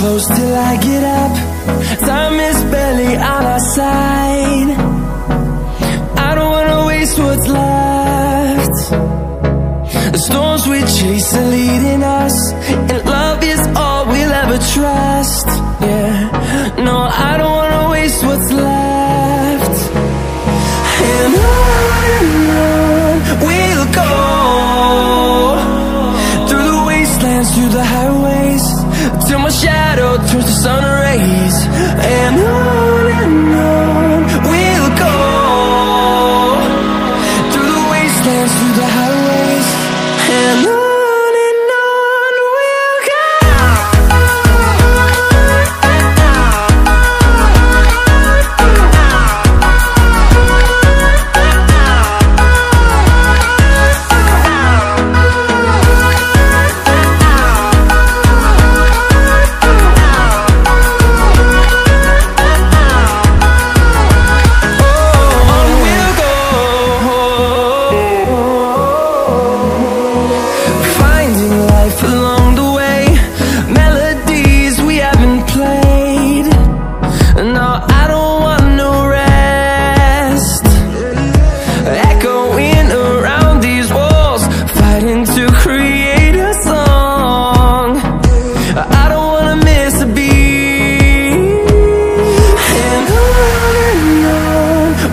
close till I get up. Time is barely on our side. I don't wanna waste what's left. The storms we chase are leading us, and love is all we'll ever trust. Yeah, no, I don't wanna waste what's left. And on we'll go, through the wastelands, through the highways, till my shadow turns to sun rays. And on we'll go, through the wastelands, through the highways, and on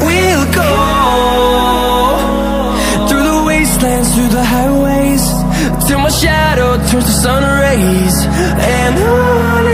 we'll go. Through the highways, till my shadow turns to sun rays. And on